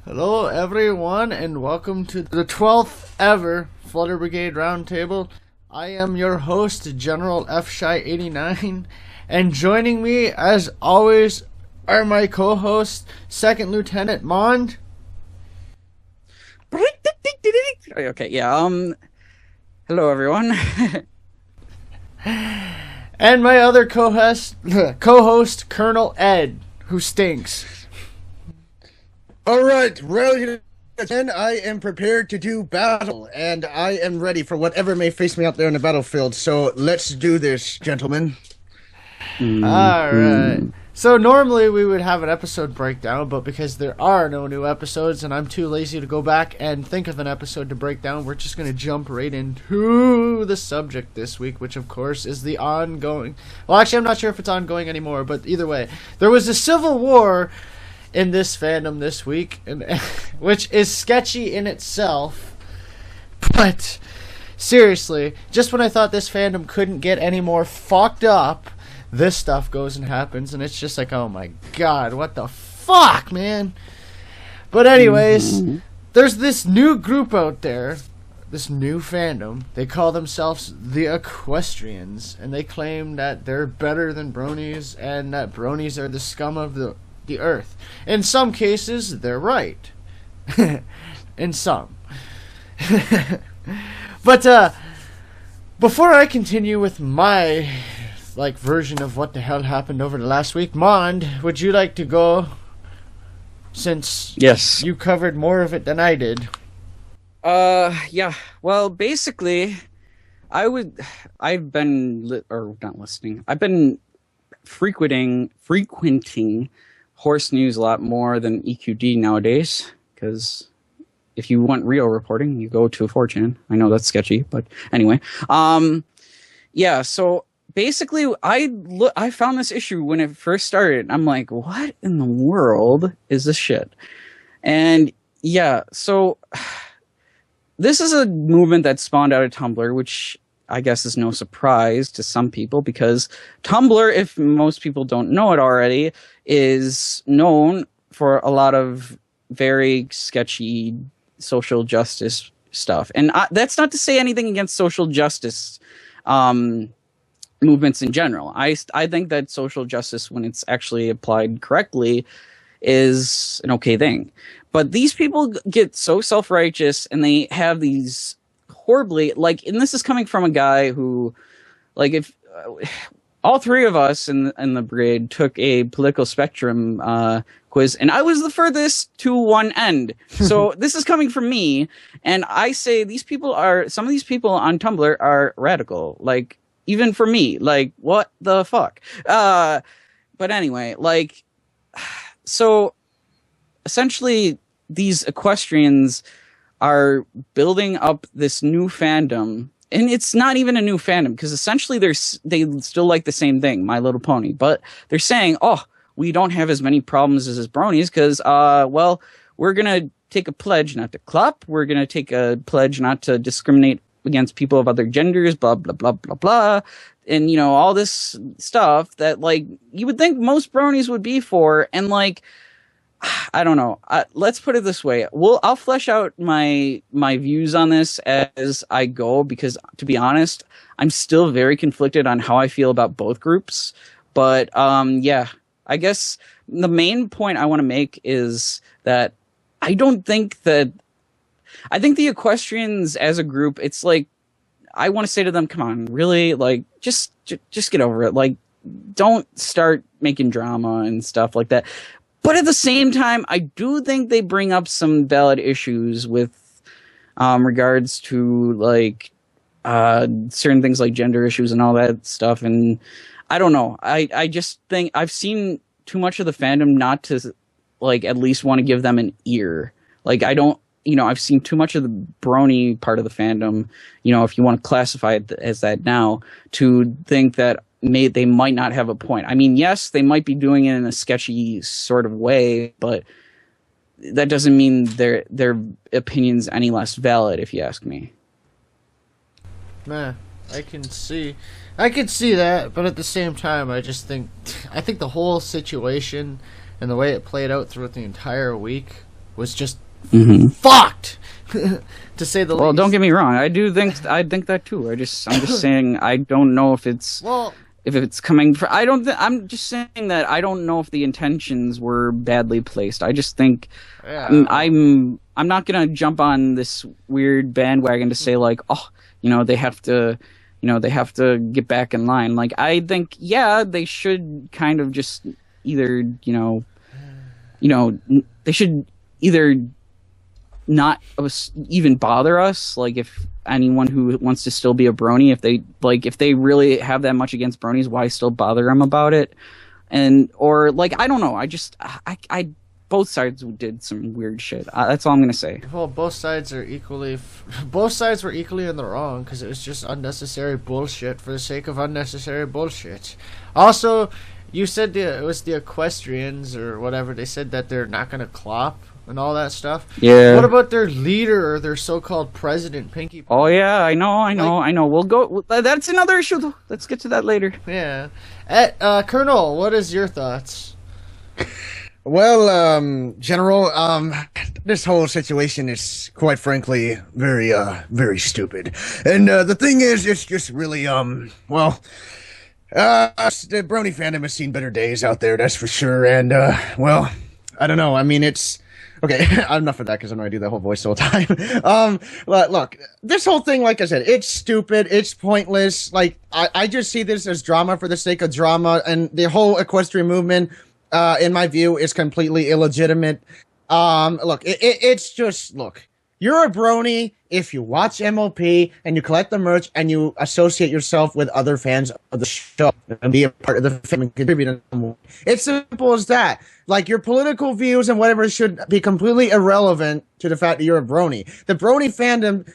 Hello everyone and welcome to the 12th ever Flutter Brigade Roundtable. I am your host, General F-Shy89, and joining me as always are my co-hosts, Second Lieutenant Mond. Okay, yeah, hello everyone. And my other co-host, Colonel Ed, who stinks. Alright, rally again. I am prepared to do battle, and I am ready for whatever may face me out there in the battlefield. So let's do this, gentlemen. Alright. So normally we would have an episode breakdown, but because there are no new episodes and I'm too lazy to go back and think of an episode to break down, we're just going to jump right into the subject this week, which of course is the ongoing... Well, actually I'm not sure if it's ongoing anymore, but either way. There was a civil war in this fandom this week, which is sketchy in itself, but seriously, just when I thought this fandom couldn't get any more fucked up, this stuff goes and happens, and it's just like, oh my god, what the fuck, man? But anyways, there's this new group out there, this new fandom. They call themselves the Equestrians, and they claim that they're better than Bronies, and that Bronies are the scum of the earth. In some cases, they're right. In some. But, before I continue with my version of what the hell happened over the last week, Mond, would you like to go, since Yes. you covered more of it than I did? Yeah. Well, basically, I've been frequenting horse news a lot more than EQD nowadays, because if you want real reporting, you go to 4chan. I know that's sketchy, but anyway. Yeah, so basically, I found this issue when it first started. I'm like, what in the world is this shit? And yeah, so this is a movement that spawned out of Tumblr, which I guess is no surprise to some people, because Tumblr, if most people don't know it already, is known for a lot of very sketchy social justice stuff. And that's not to say anything against social justice movements in general. I think that social justice, when it's actually applied correctly, is an okay thing. But these people get so self-righteous, and they have these horribly, and this is coming from a guy who, if all three of us in the Brigade took a political spectrum quiz, and I was the furthest to one end. So this is coming from me, and I say some of these people on Tumblr are radical. Even for me, what the fuck? But anyway, so essentially these equestrians are building up this new fandom, and it's not even a new fandom, because essentially they still like the same thing, My Little Pony, but they're saying, oh, we don't have as many problems as Bronies, because, we're gonna take a pledge not to clap, we're gonna take a pledge not to discriminate against people of other genders, blah, blah, blah, blah, blah, and, all this stuff that, you would think most Bronies would be for, and, I don't know. Let's put it this way. I'll flesh out my views on this as I go, because, to be honest, I'm still very conflicted on how I feel about both groups. But, yeah, I guess the main point I want to make is that I think the equestrians as a group, it's I want to say to them, come on, really? Just get over it. Don't start making drama and stuff like that. But at the same time, I do think they bring up some valid issues with regards to certain things like gender issues and all that stuff. And I don't know. I just think I've seen too much of the fandom not to at least want to give them an ear. I've seen too much of the Brony part of the fandom, if you want to classify it as that now, to think that they might not have a point. I mean, yes, they might be doing it in a sketchy sort of way, but that doesn't mean their opinion's any less valid, if you ask me. Man, I can see that, but at the same time, I think the whole situation and the way it played out throughout the entire week was just Mm-hmm. fucked, to say the least. Well, don't get me wrong. I think that too. I'm just saying I don't know if it's coming from. I'm just saying that I don't know if the intentions were badly placed. I just think I'm not gonna jump on this weird bandwagon to say like, oh, they have to. They have to get back in line. Like, I think, they should kind of just either, they should either not even bother us. Like, if anyone who wants to still be a brony, if they really have that much against bronies, why still bother them about it? Or like, I don't know. I both sides did some weird shit. That's all I'm gonna say. Well, both sides were equally in the wrong, because it was just unnecessary bullshit for the sake of unnecessary bullshit. Also, you said it was the equestrians or whatever. They said that they're not gonna clop and all that stuff. Yeah. What about their leader or their so-called president, Pinky? Oh yeah, I know. We'll go. That's another issue, though. Let's get to that later. Yeah. Colonel, what is your thoughts? Well, General, this whole situation is, quite frankly, very, very stupid. And, the thing is, it's just really, the Brony fandom has seen better days out there, that's for sure. And, I don't know. I mean, it's... Okay, enough of that, because I know I do that whole voice the whole time. But look, this whole thing, like I said, it's stupid, it's pointless. Like, I just see this as drama for the sake of drama, and the whole equestrian movement... in my view, is completely illegitimate. Look, it's just, look, you're a brony if you watch MOP and you collect the merch and you associate yourself with other fans of the show and be a part of the fandom and contribute. It's simple as that. Like, your political views and whatever should be completely irrelevant to the fact that you're a brony. The brony fandom,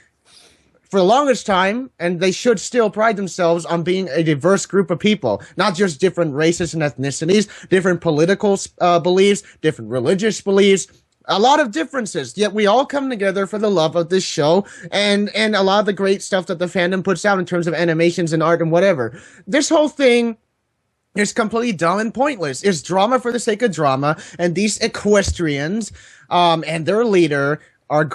for the longest time, and they should still pride themselves on being a diverse group of people, not just different races and ethnicities, different political beliefs, different religious beliefs, a lot of differences, yet we all come together for the love of this show and a lot of the great stuff that the fandom puts out in terms of animations and art and whatever. This whole thing is completely dumb and pointless. It's drama for the sake of drama, and these equestrians and their leader are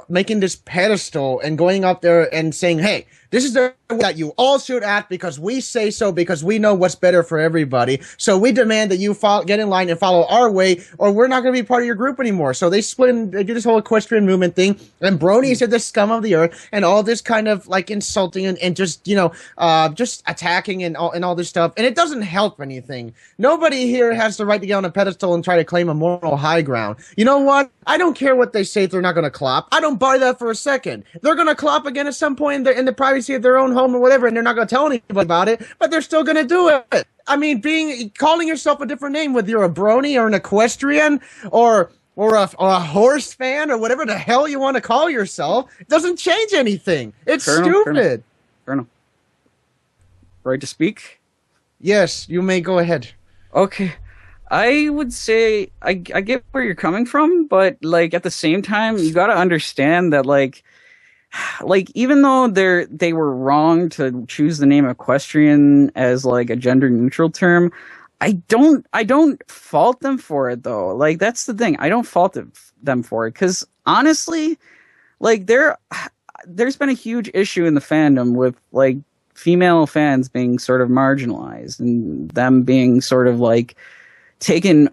making this pedestal and going up there and saying, hey, this is the way that you all should act because we say so, because we know what's better for everybody. So we demand that you get in line and follow our way, or we're not going to be part of your group anymore. So they split and they do this whole equestrian movement thing, and bronies are the scum of the earth, and all this kind of like insulting and just, just attacking and all this stuff. And it doesn't help anything. Nobody here has the right to get on a pedestal and try to claim a moral high ground. You know what? I don't care what they say if they're not going to clop. I don't buy that for a second. They're going to clop again at some point in the privacy of their own home or whatever, and they're not going to tell anybody about it, but they're still going to do it. I mean, calling yourself a different name, whether you're a brony or an equestrian or a horse fan or whatever the hell you want to call yourself, it doesn't change anything. It's stupid. Colonel. Right to speak? Yes, you may go ahead. Okay. I would say I get where you're coming from, but like at the same time, you got to understand that like even though they were wrong to choose the name equestrian as like a gender neutral term, I don't fault them for it though. Like that's the thing. I don't fault them for it because honestly, like there's been a huge issue in the fandom with like female fans being sort of marginalized and them being sort of like taken,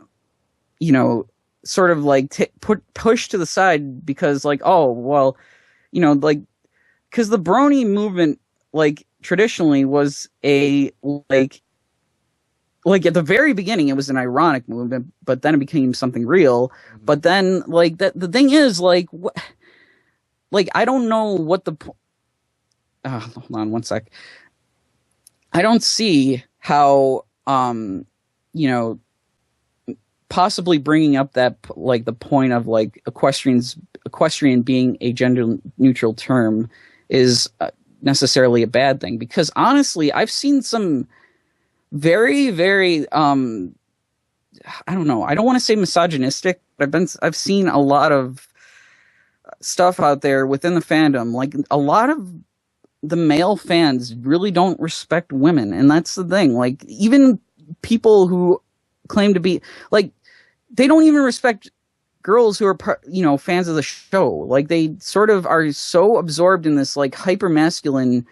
sort of like pushed to the side because like, oh, well, like, because the brony movement, like, traditionally was a, like at the very beginning, it was an ironic movement, but then it became something real. But then, like, the thing is, like, I don't know what hold on one sec. I don't see how, possibly bringing up that, like, the point of, like, equestrian being a gender neutral term is necessarily a bad thing, because honestly I've seen some very, very I don't know, I don't want to say misogynistic, but I've seen a lot of stuff out there within the fandom. Like a lot of the male fans really don't respect women, and that's the thing. Like even people who claim to be like, they don't even respect girls who are fans of the show. Like, they sort of are so absorbed in this like hyper masculine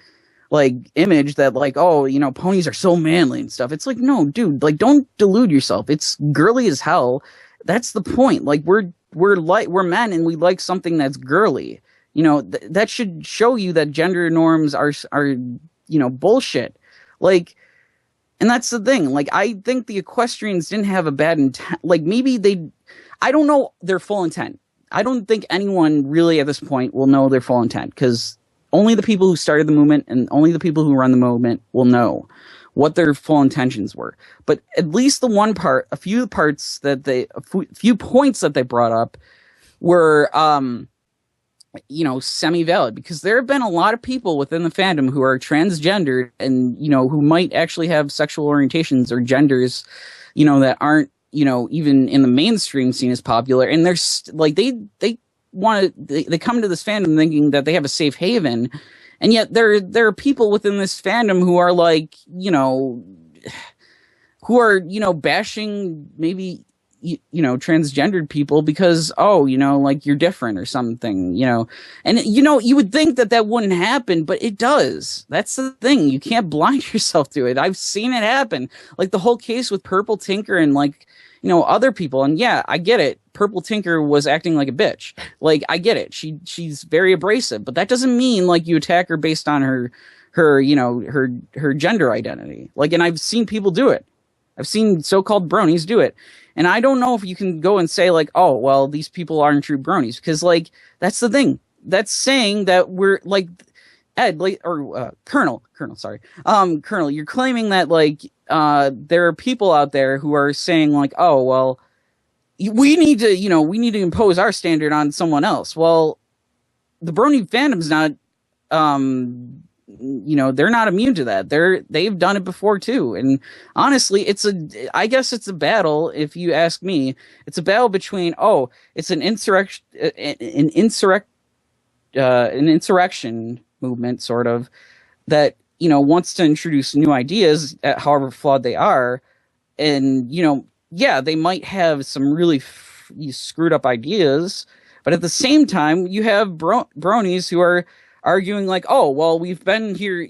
like image that like, oh, ponies are so manly and stuff. It's like, no, dude, like, don't delude yourself. It's girly as hell. That's the point. Like, we're men and we like something that's girly. That should show you that gender norms are bullshit. Like, and that's the thing. Like, I think the equestrians didn't have a bad intent. Like, maybe I don't know their full intent. I don't think anyone really at this point will know their full intent, because only the people who started the movement and only the people who run the movement will know what their full intentions were. But at least a few points that they brought up were, semi-valid, because there have been a lot of people within the fandom who are transgendered and, who might actually have sexual orientations or genders, that aren't, even in the mainstream scene as popular. And they're like, they come to this fandom thinking that they have a safe haven. And yet there are people within this fandom who are like, bashing maybe, transgendered people because, like, you're different or something, and, you would think that wouldn't happen, but it does. That's the thing. You can't blind yourself to it. I've seen it happen. Like, the whole case with Purple Tinker and, like, other people. And yeah, I get it. Purple Tinker was acting like a bitch. Like, I get it. She's very abrasive, but that doesn't mean like you attack her based on her gender identity. Like, and I've seen people do it. I've seen so-called bronies do it. And I don't know if you can go and say like, oh, well, these people aren't true bronies, because like, that's the thing. That's saying that we're like Colonel, sorry. Colonel, you're claiming that like, there are people out there who are saying like, oh, well, we need to impose our standard on someone else. Well, the Brony fandom's not, they're not immune to that. They've done it before too. And honestly, I guess it's a battle. If you ask me, it's a battle between, it's an insurrection movement sort of that, wants to introduce new ideas, however flawed they are. And, yeah, they might have some really screwed up ideas, but at the same time, you have bronies who are arguing like, oh, well, we've been here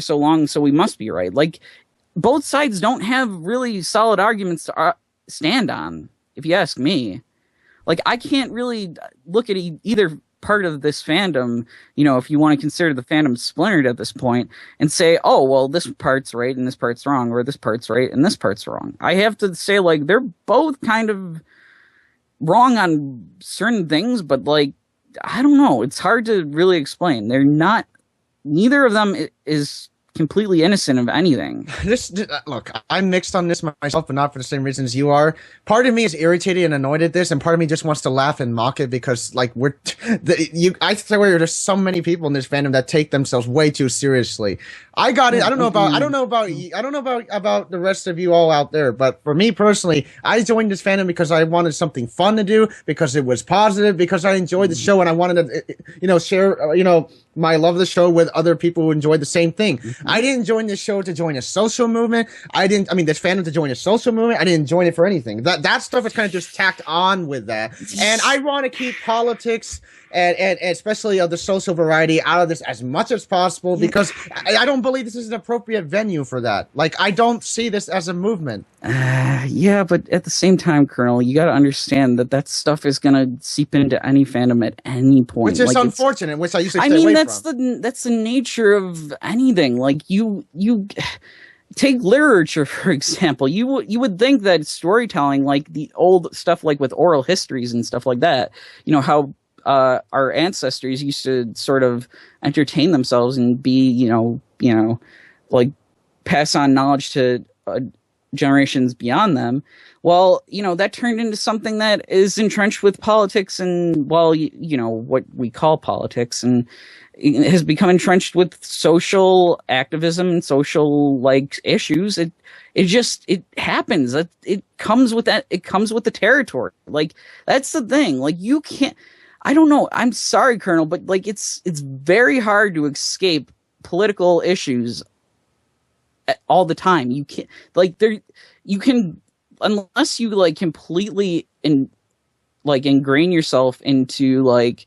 so long, so we must be right. Like, both sides don't have really solid arguments to stand on, if you ask me. Like, I can't really look at either part of this fandom, if you want to consider the fandom splintered at this point, and say, oh, well, this part's right and this part's wrong, or this part's right and this part's wrong. I have to say, like, they're both kind of wrong on certain things, but, like, I don't know. It's hard to really explain. Neither of them is completely innocent of anything. Look, I'm mixed on this myself, but not for the same reasons you are. Part of me is irritated and annoyed at this, and part of me just wants to laugh and mock it because, like, I swear there's so many people in this fandom that take themselves way too seriously. I got it. I don't know about the rest of you all out there, but for me personally, I joined this fandom because I wanted something fun to do, because it was positive, because I enjoyed the show and I wanted to, share, my love of the show with other people who enjoyed the same thing. I didn't join this show to join a social movement. This fandom to join a social movement. I didn't join it for anything. That stuff is kind of just tacked on with that. And I want to keep politics and especially of the social variety out of this as much as possible, because I don't believe this is an appropriate venue for that. Like, I don't see this as a movement. Yeah, but at the same time, Colonel, you got to understand that stuff is going to seep into any fandom at any point. Which is like, unfortunate, which I usually stay away from. That's the nature of anything. Like, you take literature, for example. You would think that storytelling, like the old stuff, like with oral histories and stuff like that, how our ancestors used to sort of entertain themselves and be, like pass on knowledge to generations beyond them. Well, that turned into something that is entrenched with politics and, well, what we call politics, and it has become entrenched with social activism and social like issues. It happens. It comes with that. It comes with the territory. Like, that's the thing. Like, you can't. I don't know. I'm sorry, Colonel, but like, it's very hard to escape political issues all the time. You can't, like, you can, unless you like completely like ingrain yourself into like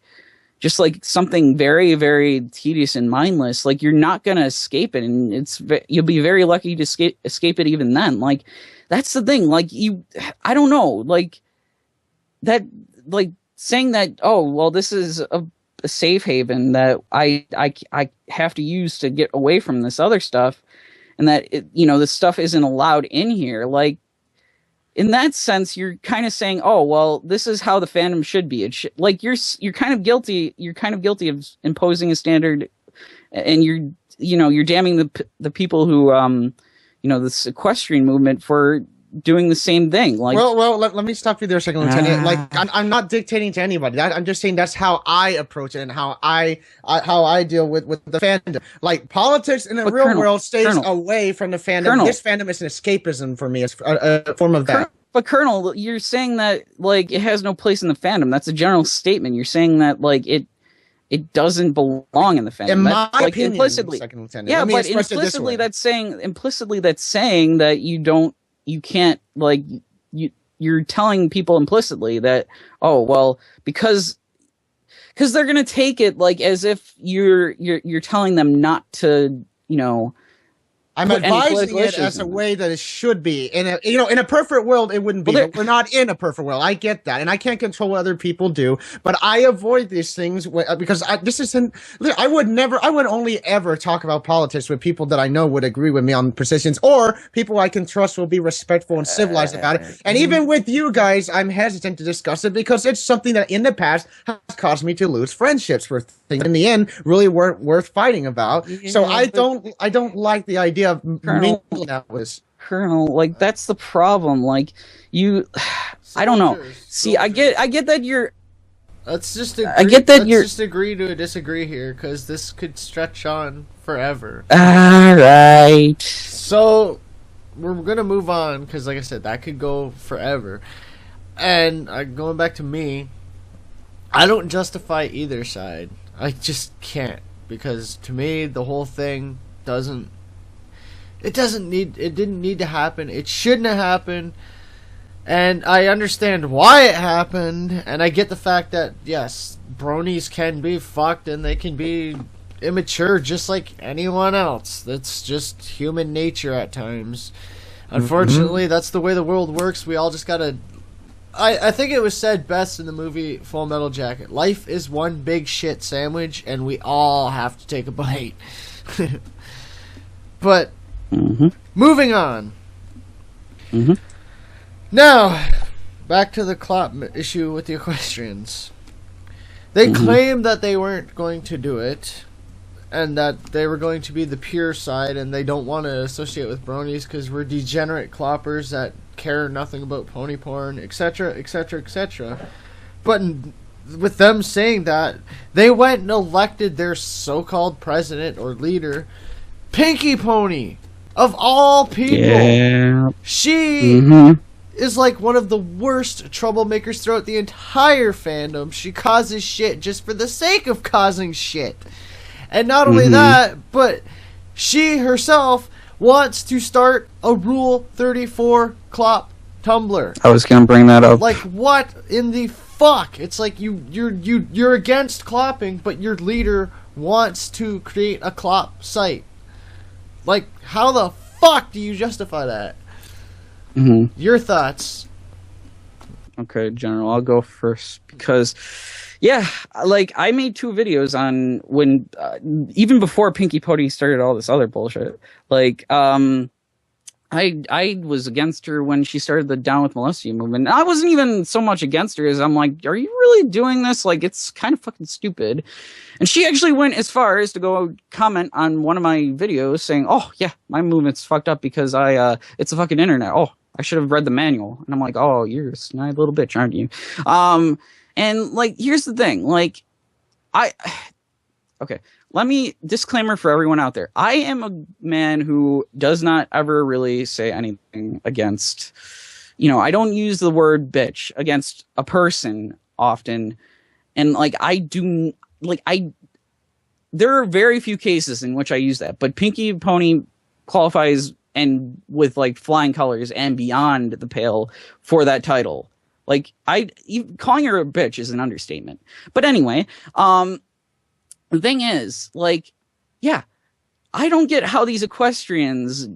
just like something very, very tedious and mindless, like you're not gonna escape it, and you'll be very lucky to escape it even then. Like that's the thing. Like I don't know, like that, like saying that, oh well, this is a safe haven that I have to use to get away from this other stuff, and that this stuff isn't allowed in here. Like in that sense, you're kind of saying, oh well, this is how the fandom should be. Like you're kind of guilty. You're kind of guilty of imposing a standard, and you're damning the people who this equestrian movement for doing the same thing. Like, well, let me stop you there a second, Lieutenant. Like, I'm not dictating to anybody. I'm just saying that's how I approach it and how I deal with the fandom. Like, politics in the real world stays away from the fandom. This fandom is an escapism for me. It's a form of that. But Colonel, you're saying that like it has no place in the fandom. That's a general statement. You're saying that like it doesn't belong in the fandom. In my opinion, implicitly, Second Lieutenant. yeah, but implicitly that's saying that you can't, like, you're telling people implicitly that, oh well, because they're gonna take it like as if you're telling them not to, I'm advising it as a way that it should be. In a perfect world, it wouldn't be. But we're not in a perfect world. I get that, and I can't control what other people do. But I avoid these things because I would only ever talk about politics with people that I know would agree with me on positions, or people I can trust will be respectful and civilized about it. And even with you guys, I'm hesitant to discuss it because it's something that in the past has caused me to lose friendships for things in the end really weren't worth fighting about. So I don't like the idea of mingling that was Colonel, like that's the problem. Like I don't know. See, I get that you're. Let's just agree, just agree to disagree here, because this could stretch on forever. All right. So we're gonna move on, because like I said, that could go forever. And going back to me, I don't justify either side. I just can't, because to me the whole thing it didn't need to happen. It shouldn't have happened. And I understand why it happened, and I get the fact that yes, bronies can be fucked and they can be immature just like anyone else. That's just human nature at times. Unfortunately, that's the way the world works. We all just gotta... I think it was said best in the movie Full Metal Jacket. Life is one big shit sandwich, and we all have to take a bite. But moving on. Now, back to the Klopp issue with the equestrians. They claimed that they weren't going to do it, and that they were going to be the pure side, and they don't want to associate with bronies because we're degenerate cloppers that care nothing about pony porn, etc., etc., etc. But with them saying that, they went and elected their so-called president or leader, Pinky Pony, of all people. Yeah. She is like one of the worst troublemakers throughout the entire fandom. She causes shit just for the sake of causing shit. And not only that, but she herself wants to start a Rule 34 Klopp Tumblr. I was gonna bring that up. Like, what in the fuck? It's like you're against clopping, but your leader wants to create a Klopp site. Like, how the fuck do you justify that? Your thoughts? Okay, General, I'll go first because, yeah, like I made 2 videos on when even before Pinky Pony started all this other bullshit. Like, I was against her when she started the Down with Molestia movement. I wasn't even so much against her as I'm like, are you really doing this? Like, it's kind of fucking stupid. And she actually went as far as to go comment on one of my videos saying, oh, yeah, my movement's fucked up because it's a fucking internet. Oh, I should have read the manual. And I'm like, oh, you're a snide little bitch, aren't you? And, like, here's the thing. Like, okay, let me, disclaimer for everyone out there. I am a man who does not ever really say anything against, I don't use the word bitch against a person often. And, like, there are very few cases in which I use that. But Pinky Pony qualifies and with, like, flying colors and beyond the pale for that title. Like, calling her a bitch is an understatement. But anyway, the thing is, like, yeah, I don't get how these equestrians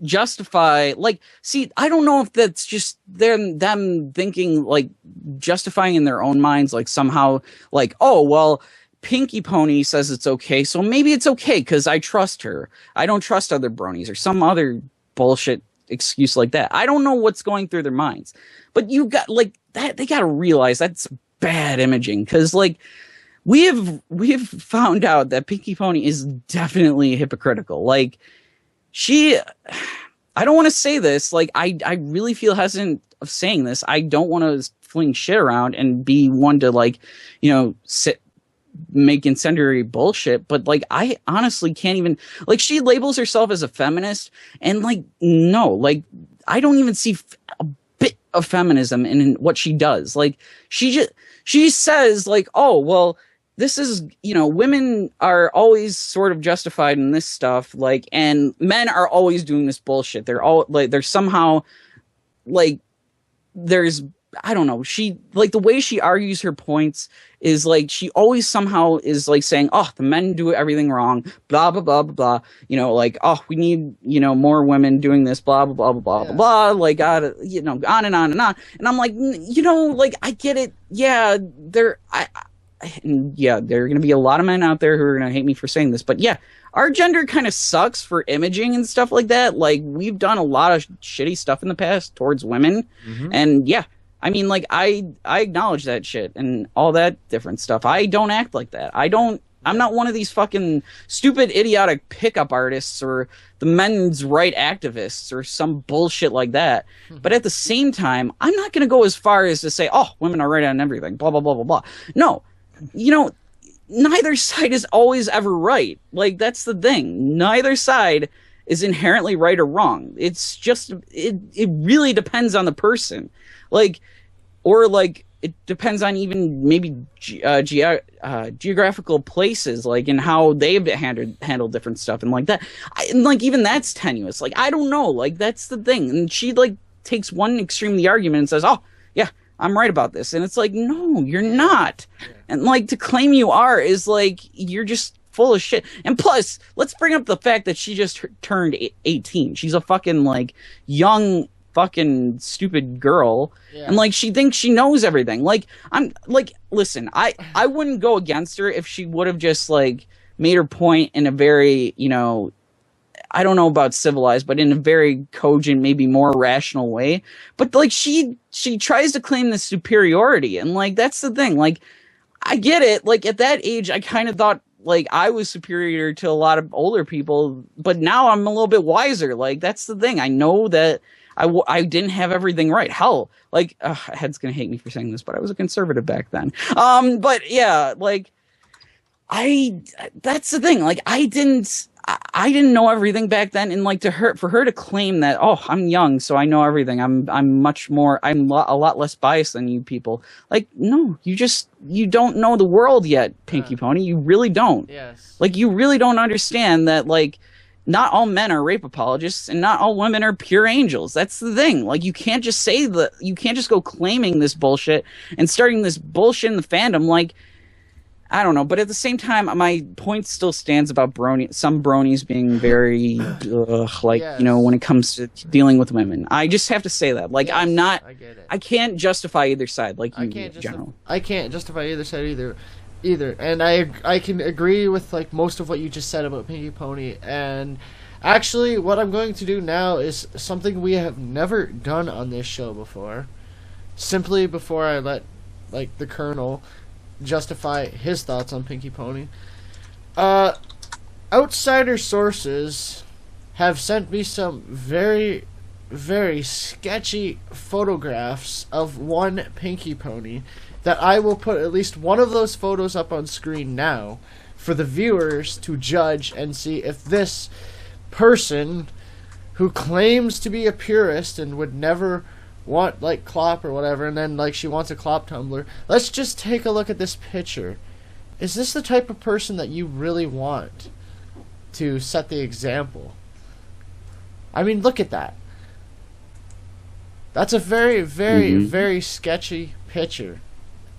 justify, like, see, I don't know if that's just them thinking, like, justifying in their own minds, like, somehow, like, oh, well, Pinky Pony says it's okay, so maybe it's okay because I trust her. I don't trust other bronies or some other bullshit excuse like that. I don't know what's going through their minds. But you got, like, that, they got to realize that's bad imaging, because, like, we have found out that Pinky Pony is definitely hypocritical. Like, I don't want to say this, like, I really feel hesitant of saying this. I don't want to fling shit around and be one to, like, you know, make incendiary bullshit, but, like, I honestly can't even, like, she labels herself as a feminist, and, like, no, like, I don't even see a bit of feminism in what she does. Like, she says, like, oh, well, this is, you know, women are always sort of justified in this stuff, like, and men are always doing this bullshit. They're all, like, they're somehow, like, there's, I don't know, she, like, the way she argues her points is, like, she always somehow is, like, saying, oh, the men do everything wrong, blah, blah, blah, blah, blah, you know, like, oh, we need, you know, more women doing this, blah, blah, blah, blah, blah, blah, like, you know, on and on and on. And I'm like, you know, like, I get it. Yeah, there are going to be a lot of men out there who are going to hate me for saying this, but yeah, our gender kind of sucks for imaging and stuff like that. Like, we've done a lot of shitty stuff in the past towards women, and yeah, I mean, like, I acknowledge that shit and all that different stuff. I don't act like that. I'm not one of these fucking stupid, idiotic pickup artists or the men's right activists or some bullshit like that. But at the same time, I'm not going to go as far as to say, oh, women are right on everything, blah, blah, blah, blah, blah. No, you know, neither side is always ever right. Like, that's the thing. Neither side is inherently right or wrong. It's just, it really depends on the person. Like, or, like, it depends on even maybe geographical places, like, and how they've handled different stuff and like that. And, like, even that's tenuous. Like, I don't know. Like, that's the thing. And she, like, takes one extreme of the argument and says, oh, yeah, I'm right about this. And it's like, no, you're not. And, like, to claim you are is, like, you're just full of shit. And plus, let's bring up the fact that she just turned 18. She's a fucking, like, young fucking stupid girl, and, like, she thinks she knows everything. Like, I'm like, listen, I wouldn't go against her if she would have just, like, made her point in a very, you know, I don't know about civilized, but in a very cogent, maybe more rational way. But, like, she tries to claim this superiority, and, like, that's the thing. Like, I get it. Like, at that age, I kind of thought, like, I was superior to a lot of older people, but now I'm a little bit wiser. Like, that's the thing. I know that I didn't have everything right. Hell, like, Head's gonna hate me for saying this, but I was a conservative back then. But yeah, like, that's the thing. Like, I didn't know everything back then, and, like, for her to claim that, oh, I'm young, so I know everything. I'm a lot less biased than you people. Like, no, you don't know the world yet, Pinky Pony. You really don't. Yes. Like, you really don't understand that, like, not all men are rape apologists and not all women are pure angels. That's the thing. Like, you can't just you can't just go claiming this bullshit and starting this bullshit in the fandom. Like, I don't know. But at the same time, my point still stands about some bronies being very, like, you know, when it comes to dealing with women. I just have to say that. Like, yes, I get it. I can't justify either side, like you, in general. I can't justify either side either, and I can agree with, like, most of what you just said about Pinky Pony. And actually, what I'm going to do now is something we have never done on this show before. Simply before I let, like, the Colonel justify his thoughts on Pinky Pony. Outsider sources have sent me some very, very sketchy photographs of one Pinky Pony that I will put at least one of those photos up on screen now for the viewers to judge and see if this person who claims to be a purist and would never want, like, clop or whatever, and then, like, she wants a clop tumbler. Let's just take a look at this picture. Is this the type of person that you really want to set the example? I mean, look at that. That's a very, very, very sketchy picture.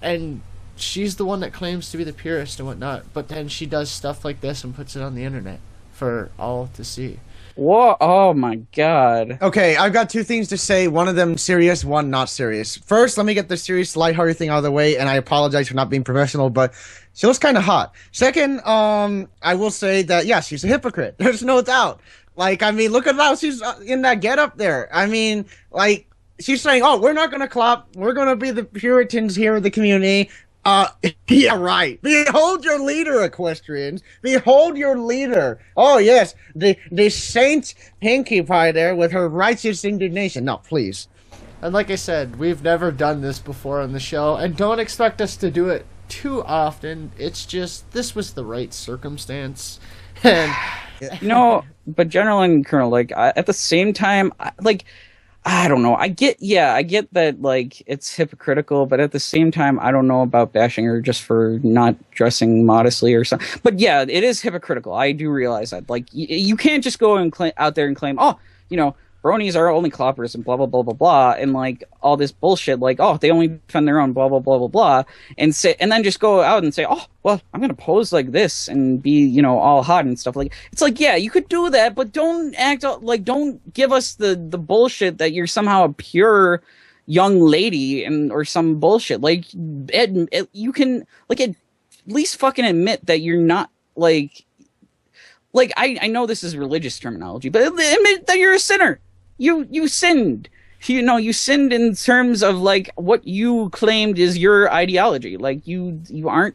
And she's the one that claims to be the purist and whatnot, but then she does stuff like this and puts it on the internet for all to see. Whoa, oh my god. Okay, I've got two things to say. One of them serious, one not serious. First, let me get the serious, lighthearted thing out of the way, and I apologize for not being professional, but she looks kind of hot. Second, I will say that, yeah, she's a hypocrite. There's no doubt. Like, I mean, look at how she's in that getup there. I mean, like, she's saying, oh, we're not going to clap. We're going to be the Puritans here in the community. Yeah, right. Behold your leader, equestrians. Behold your leader. Oh, yes, the Saint Pinkie Pie there with her righteous indignation. No, please. And like I said, we've never done this before on the show, and don't expect us to do it too often. It's just, this was the right circumstance. And but General and Colonel, like, at the same time, like, I don't know. I get that, like, it's hypocritical, but at the same time, I don't know about bashing her just for not dressing modestly or something. But yeah, it is hypocritical. I do realize that. Like, you can't just go and out there and claim, oh, bronies are only cloppers and blah, blah, blah, blah, blah, and, like, all this bullshit, like, oh, they only defend their own, blah, blah, blah, blah, blah, and then just go out and say, oh, well, I'm going to pose like this and be, all hot and stuff. Like, it's like, yeah, you could do that, but don't act like, don't give us the bullshit that you're somehow a pure young lady or some bullshit. Like, you can, like, at least fucking admit that you're not, like, I know this is religious terminology, but admit that you're a sinner. You sinned. You sinned in terms of, like, what you claimed is your ideology. Like, you aren't.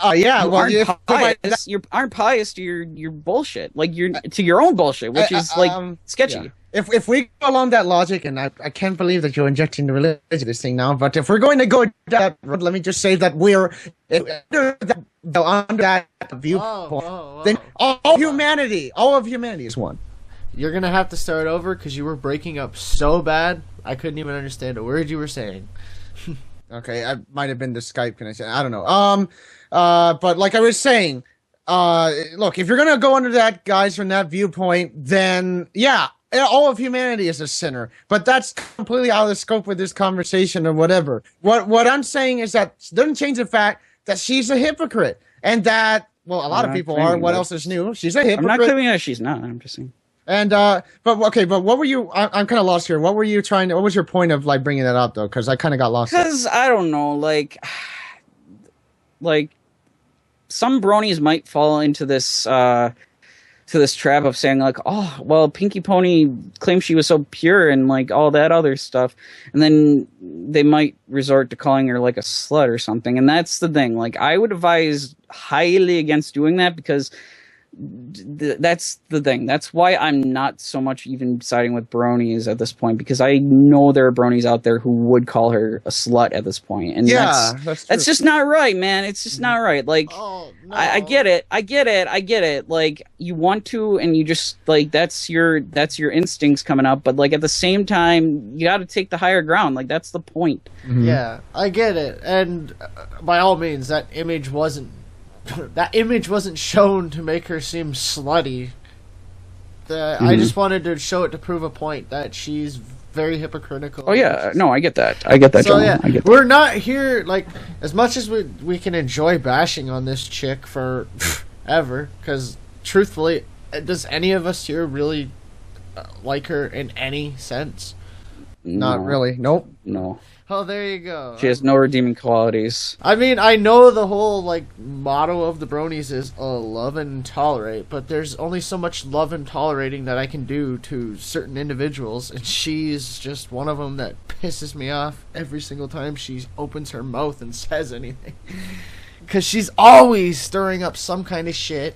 Oh yeah, you aren't pious. You aren't pious to your bullshit. Like, you're to your own bullshit, which is like sketchy. Yeah. If we go along that logic, and I can't believe that you're injecting the religion into this thing now, but if we're going to go that road, let me just say that we're under that viewpoint. Then all of humanity is one. You're gonna have to start over because you were breaking up so bad I couldn't even understand a word you were saying. Okay, I might have been the Skype connection. I don't know. But like I was saying, look, if you're gonna go under that, guys, from that viewpoint, then yeah, all of humanity is a sinner. But that's completely out of the scope of this conversation or whatever. What I'm saying is that it doesn't change the fact that she's a hypocrite, and that, well, a lot of people are. What else is new? She's a hypocrite. I'm not claiming that she's not. I'm just saying. And but what were you? I'm kind of lost here. What were you trying to? What was your point of, like, bringing that up though? Because I kind of got lost. Because I don't know, like some bronies might fall into this trap of saying, like, oh, well, Pinkie Pony claimed she was so pure and, like, all that other stuff, and then they might resort to calling her, like, a slut or something. And that's the thing. Like, I would advise highly against doing that, because that's the thing. That's why I'm not so much even siding with bronies at this point, because I know there are bronies out there who would call her a slut at this point, and yeah, that's just not right, man. It's just not right. Like, Oh, no. I get it. Like, you want to, and you just, like, that's your instincts coming up, but, like, at the same time, you got to take the higher ground. Like, that's the point. Mm-hmm. Yeah, I get it, and by all means, that image wasn't shown to make her seem slutty. I just wanted to show it to prove a point that she's very hypocritical. Oh yeah, no, I get that. So John. Yeah, I get we're not here, like, as much as we can enjoy bashing on this chick for ever, because truthfully, does any of us here really like her in any sense? Not really. Nope. No. Oh, there you go. She has no redeeming qualities. I mean, I know the whole, like, motto of the bronies is love and tolerate, but there's only so much love and tolerating that I can do to certain individuals, and she's just one of them that pisses me off every single time she opens her mouth and says anything. Because she's always stirring up some kind of shit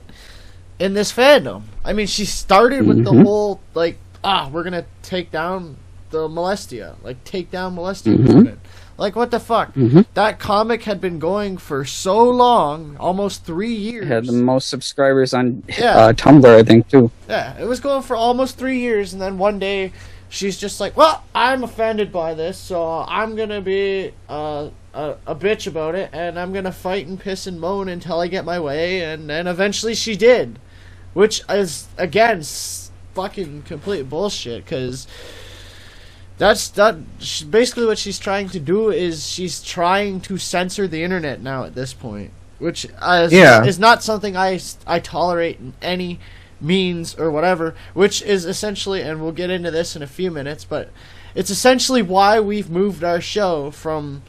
in this fandom. I mean, she started with the whole, like, we're gonna take down the Molestia, like, take down Molestia. Like, what the fuck? That comic had been going for so long, almost 3 years. It had the most subscribers on Tumblr, I think, too. Yeah, it was going for almost 3 years, and then one day she's just like, well, I'm offended by this, so I'm gonna be a bitch about it, and I'm gonna fight and piss and moan until I get my way, and then eventually she did. Which is, again, fucking complete bullshit, because Basically, what she's trying to do is she's trying to censor the internet now at this point, which is not something I tolerate in any means or whatever. Which is essentially, and we'll get into this in a few minutes, but it's essentially why we've moved our show from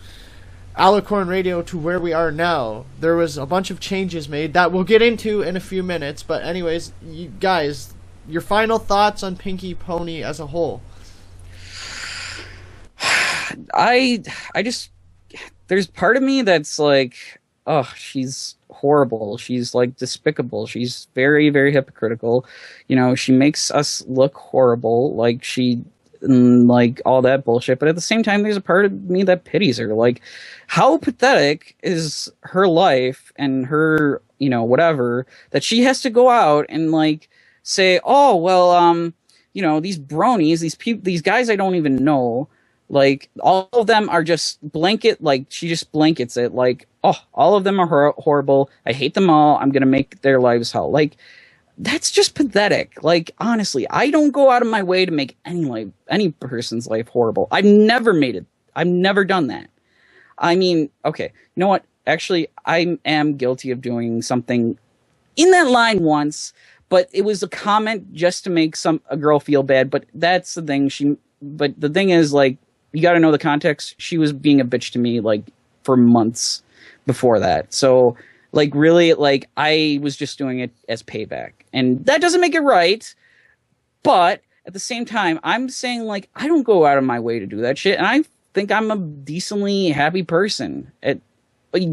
Alicorn Radio to where we are now. There was a bunch of changes made that we'll get into in a few minutes. But anyways, you guys, your final thoughts on Pinky Pony as a whole. I just, there's part of me that's like, oh, she's horrible. She's like despicable. She's very, very hypocritical. You know, she makes us look horrible. Like like all that bullshit. But at the same time, there's a part of me that pities her. Like, how pathetic is her life and her, you know, whatever, that she has to go out and like say, oh, well, you know, these bronies, these guys I don't even know, like, all of them are just blanket, like, she just blankets it, like, oh, all of them are horrible, I hate them all, I'm gonna make their lives hell. Like, that's just pathetic. Like, honestly, I don't go out of my way to make any person's life horrible. I've never done that. I mean, okay, you know what? Actually, I am guilty of doing something in that line once, but it was a comment just to make a girl feel bad, but that's the thing. But the thing is, like, you got to know the context. She was being a bitch to me, like, for months before that. So, like, really, like, I was just doing it as payback. And that doesn't make it right. But at the same time, I'm saying, like, I don't go out of my way to do that shit. And I think I'm a decently happy person.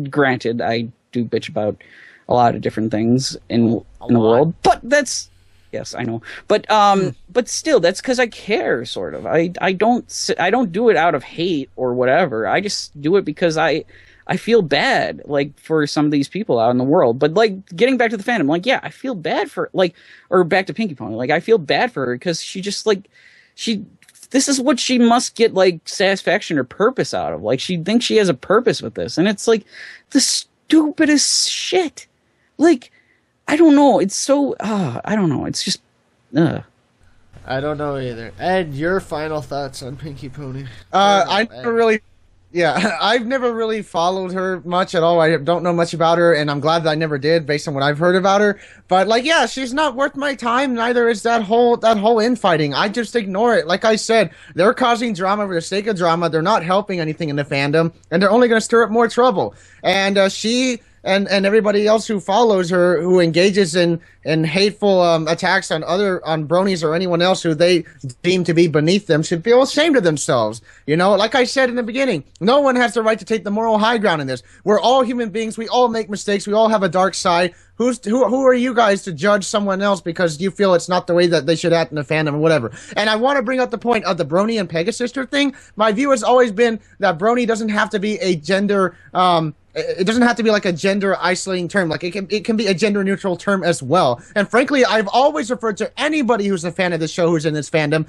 Granted, I do bitch about a lot of different things in the world. But that's... Yes, I know, but still, that's because I care, sort of. I don't do it out of hate or whatever. I just do it because I feel bad, like, for some of these people out in the world. But, like, getting back to the fandom, like, yeah, I feel bad for, like, or back to Pinky Pony, like, I feel bad for her because she just, like, this is what she must get, like, satisfaction or purpose out of. Like, she thinks she has a purpose with this, and it's like the stupidest shit. Like, I don't know. It's so... I don't know. It's just... I don't know either. Ed, your final thoughts on Pinky Pony? I never really... Yeah, I've never really followed her much at all. I don't know much about her, and I'm glad that I never did, based on what I've heard about her. But, like, yeah, she's not worth my time. Neither is that whole infighting. I just ignore it. Like I said, they're causing drama for the sake of drama. They're not helping anything in the fandom, and they're only going to stir up more trouble. And she... And everybody else who follows her, who engages in hateful attacks on bronies or anyone else who they deem to be beneath them, should feel ashamed of themselves. You know, like I said in the beginning, no one has the right to take the moral high ground in this. We're all human beings. We all make mistakes. We all have a dark side. Who are you guys to judge someone else because you feel it's not the way that they should act in the fandom or whatever? And I want to bring up the point of the Brony and Pegasister thing. My view has always been that Brony doesn't have to be a gender... it doesn't have to be like a gender isolating term. Like, it can be a gender neutral term as well. And frankly, I've always referred to anybody who's a fan of this show, who's in this fandom,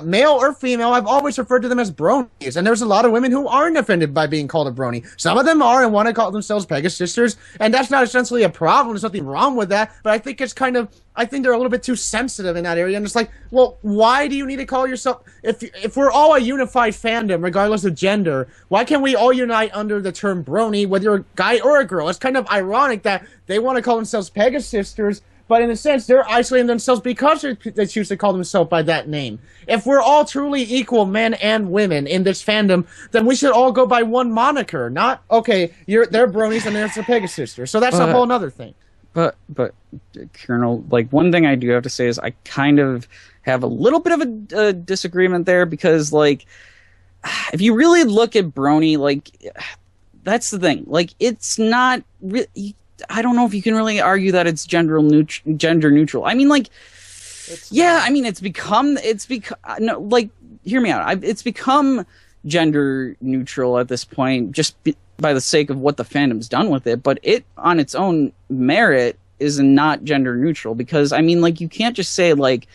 male or female, I've always referred to them as bronies. And there's a lot of women who aren't offended by being called a brony. Some of them are and want to call themselves Pegasisters, and that's not essentially a problem. There's nothing wrong with that, but I think it's kind of... I think they're a little bit too sensitive in that area, and it's like, well, why do you need to call yourself... If we're all a unified fandom, regardless of gender, why can't we all unite under the term brony, whether you're a guy or a girl? It's kind of ironic that they want to call themselves Pegasisters, but in a sense, they're isolating themselves because they choose to call themselves by that name. If we're all truly equal, men and women, in this fandom, then we should all go by one moniker, not, okay, they're bronies and there's a Pegasisters. So that's a whole other thing. But Colonel, like, one thing I do have to say is I kind of have a little bit of a disagreement there, because, like, if you really look at brony, like, that's the thing. Like, it's not really... I don't know if you can really argue that it's gender neutral. I mean, like, I mean, it's become no, like, hear me out. It's become gender neutral at this point, just by the sake of what the fandom's done with it. But it, on its own merit, is not gender neutral, because, I mean, like, you can't just say, like,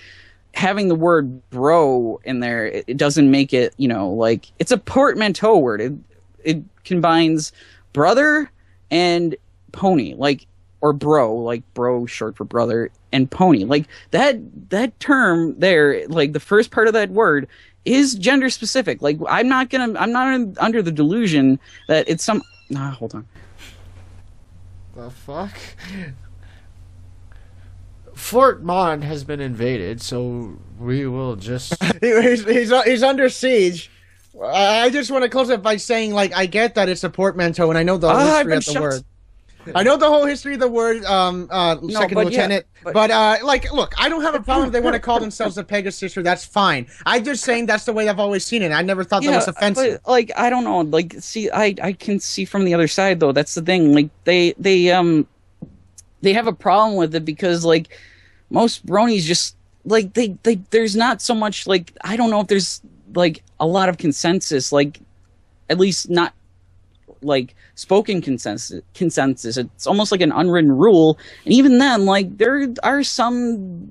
having the word bro in there, it doesn't make it, you know, like, it's a portmanteau word. It combines brother and pony, like, or bro, like bro short for brother, and pony, like that term there, like the first part of that word is gender specific. Like, I'm not under the delusion that it's some. Nah, hold on. The fuck? Fort Mond has been invaded, so we will just. he's under siege. I just want to close it by saying, like, I get that it's a portmanteau, and I know the whole history of the word. I know the whole history of the word, second lieutenant. Yeah, but like, look, I don't have a problem if they want to call themselves a Pegasus, that's fine. I'm just saying that's the way I've always seen it. I never thought that was offensive. But, like, I don't know. Like, see, I can see from the other side, though. That's the thing. Like, they have a problem with it because, like, most bronies just, like, they there's not so much, like, I don't know if there's, like, a lot of consensus, like, at least not, like, spoken consensus. It's almost like an unwritten rule, and even then, like, there are some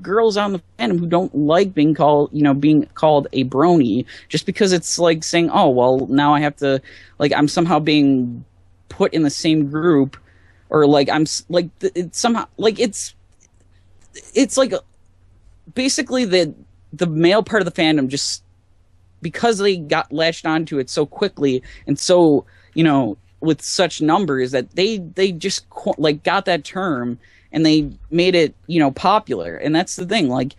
girls on the fandom who don't like being called a brony, just because it's like saying, oh, well, now I have to, like, I'm somehow being put in the same group, or like I'm like it's somehow like it's like basically the male part of the fandom, just because they got latched onto it so quickly and so, with such numbers, that they just like got that term and they made it, popular. And that's the thing, like,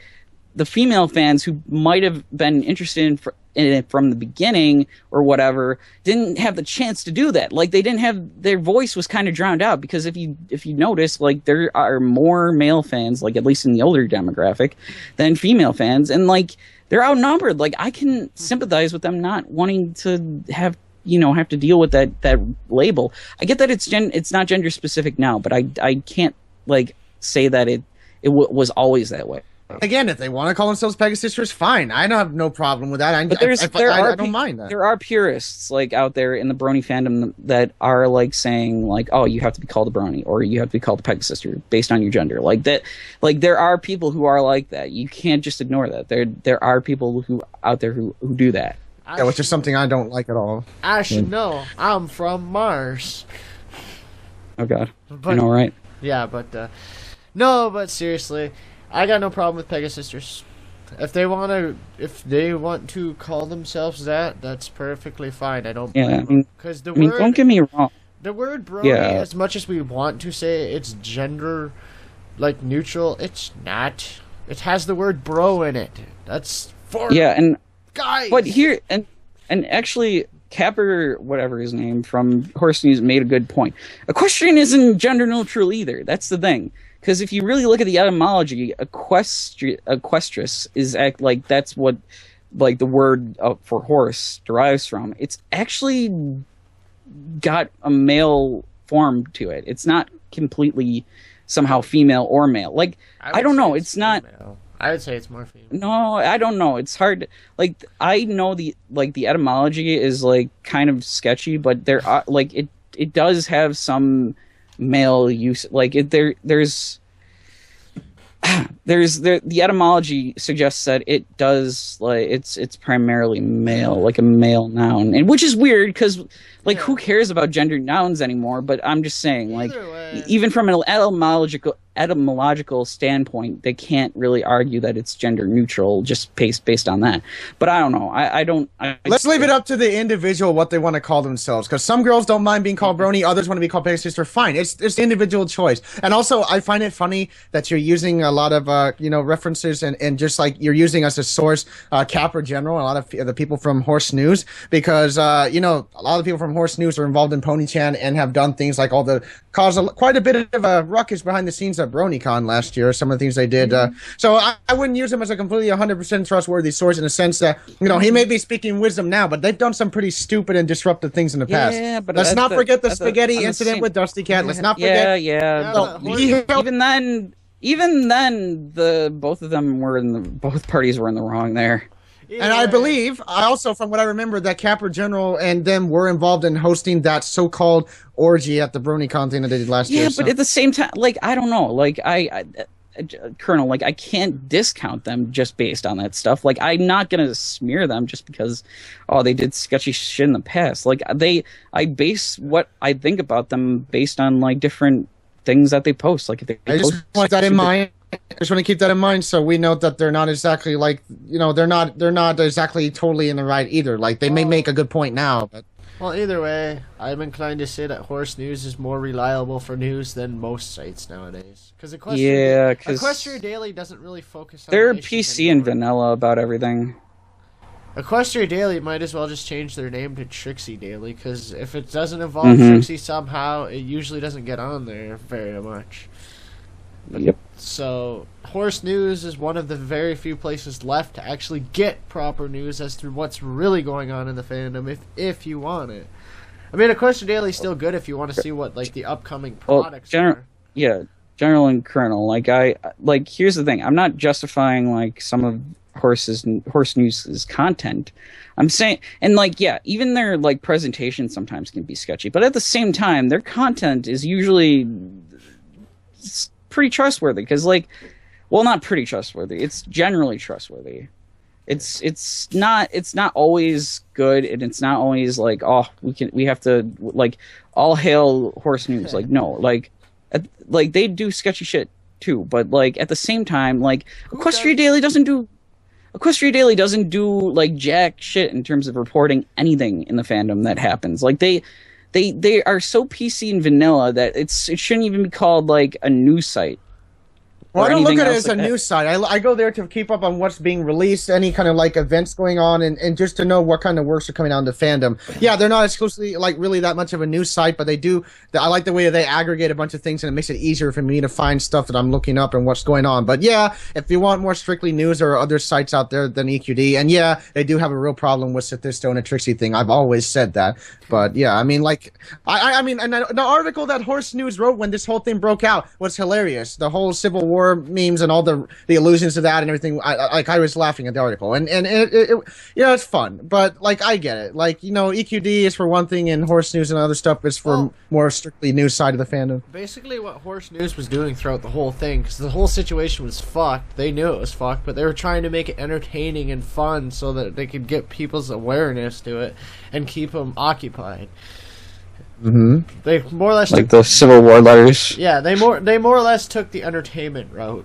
the female fans who might have been interested in it from the beginning or whatever didn't have the chance to do that. Like, they didn't have, their voice was kind of drowned out, because if you notice, like, there are more male fans, like, at least in the older demographic, than female fans, and, like, they're outnumbered. Like, I can sympathize with them not wanting to have to deal with that label. I get that it's not gender specific now, but I can't, like, say that it was always that way. Again, if they want to call themselves Pegasus, fine. I don't have no problem with that. I don't mind that. There are purists, like, out there in the brony fandom that are, like, saying, like, oh, you have to be called a brony, or you have to be called a Pegasus based on your gender. Like that. Like, there are people who are like that. You can't just ignore that. There are people who out there who do that. Yeah, which is something I don't like at all. I should know. I'm from Mars. Oh God, I know, right? Yeah, but no, but seriously, I got no problem with Pegasus. If they want to call themselves that, that's perfectly fine. I don't. Yeah, because don't get me wrong. The word brony, as much as we want to say it's gender, like, neutral, it's not. It has the word bro in it. That's for guys. But here and actually, Capper, whatever his name, from Horse News, made a good point. Equestrian isn't gender neutral either. That's the thing. Because if you really look at the etymology, equestrus is like, that's what, like, the word for horse derives from. It's actually got a male form to it. It's not completely somehow female or male. Like, I don't know. It's not. I would say it's more female. No, I don't know. It's hard. Like, I know the etymology is, like, kind of sketchy, but there are, like, it does have some male use. Like, there's the etymology suggests that it does, like, it's primarily male, like a male noun, and which is weird because, like, who cares about gender nouns anymore? But I'm just saying, like, even from an etymological standpoint, they can't really argue that it's gender neutral just based on that. But I don't know. Let's leave it up to the individual what they want to call themselves, because some girls don't mind being called brony, others want to be called Pegasus. Fine, it's individual choice. And also, I find it funny that you're using a lot of references and just, like, you're using as a source Capper General, a lot of the people from Horse News, because a lot of people from Horse News are involved in PonyChan and have done things like caused quite a bit of a ruckus behind the scenes at BronyCon last year. Some of the things they did. So I wouldn't use him as a completely 100% trustworthy source, in a sense that, he may be speaking wisdom now, but they've done some pretty stupid and disruptive things in the past. Yeah, but let's not forget the spaghetti incident with Dusty Cat. Let's not forget. Even then, both of them both parties were in the wrong there. Yeah. And I also, from what I remember, that Capper General and them were involved in hosting that so-called orgy at the BronyCon thing that they did last year. Yeah, but at the same time, like, I don't know, like, Colonel, like, I can't discount them just based on that stuff. Like, I'm not gonna smear them just because, they did sketchy shit in the past. Like, I base what I think about them based on, like, different things that they post. Like, if they I just want that in mind. just want to keep that in mind, so we know that they're not exactly like, they're not exactly totally in the right either. Like, they may make a good point now, but Well, either way, I'm inclined to say that Horse News is more reliable for news than most sites nowadays. Because Equestrian Daily doesn't really focus on they're issues PC anymore. and vanilla about everything. Equestrian Daily might as well just change their name to Trixie Daily, because if it doesn't involve Trixie somehow, it usually doesn't get on there very much. Yep. So, Horse News is one of the very few places left to actually get proper news as to what's really going on in the fandom, if you want it. I mean, Equestrian Daily is still good if you want to see what, like, the upcoming products are. Yeah, general and kernel. Like, here's the thing. I'm not justifying, like, some of Horse News's content. I'm saying, and, like, yeah, even their, like, presentation sometimes can be sketchy, but at the same time, their content is usually pretty trustworthy, because, like, well, not pretty trustworthy, it's generally trustworthy. It's not always good, and it's not always like, oh, we have to, like, all hail Horse News. Like, no, like they do sketchy shit too, but, like, at the same time, like, Equestrian Daily doesn't do like jack shit in terms of reporting anything in the fandom that happens. Like, they are so PC and vanilla that it shouldn't even be called, like, a news site. Well, I don't look at it as a news site. I go there to keep up on what's being released, any kind of, like, events going on, and just to know what kind of works are coming out in the fandom. Yeah, they're not exclusively, like, really that much of a news site, but they do. I like the way they aggregate a bunch of things, and it makes it easier for me to find stuff that I'm looking up and what's going on. But yeah, if you want more strictly news, there are other sites out there than EQD, and yeah, they do have a real problem with Sophisto and a Trixie thing. I've always said that. But yeah, I mean, like, I mean, and the article that Horse News wrote when this whole thing broke out was hilarious. The whole Civil War memes and all the allusions to that and everything. I was laughing at the article, and it's fun. But, like, I get it. Like, EQD is for one thing, and Horse News and other stuff is for more strictly news side of the fandom. Basically, what Horse News was doing throughout the whole thing, because the whole situation was fucked. They knew it was fucked, but they were trying to make it entertaining and fun so that they could get people's awareness to it and keep them occupied. They more or less like the Civil War letters. Yeah, they more or less took the entertainment route.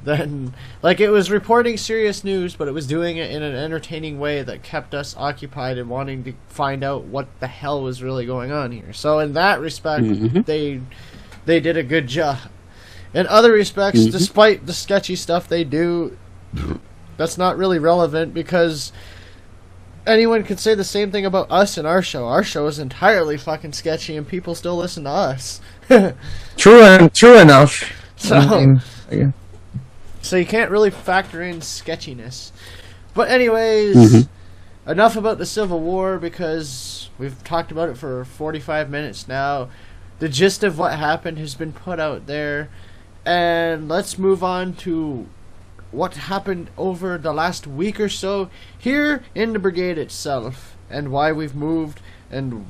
Then, like, it was reporting serious news, but it was doing it in an entertaining way that kept us occupied and wanting to find out what the hell was really going on here. So in that respect, they did a good job. In other respects, despite the sketchy stuff they do, that's not really relevant, because anyone could say the same thing about us and our show. Our show is entirely fucking sketchy, and people still listen to us. True enough. So you can't really factor in sketchiness. But anyways, enough about the Civil War, because we've talked about it for 45 minutes now. The gist of what happened has been put out there, and let's move on to what happened over the last week or so here in the Brigade itself, and why we've moved and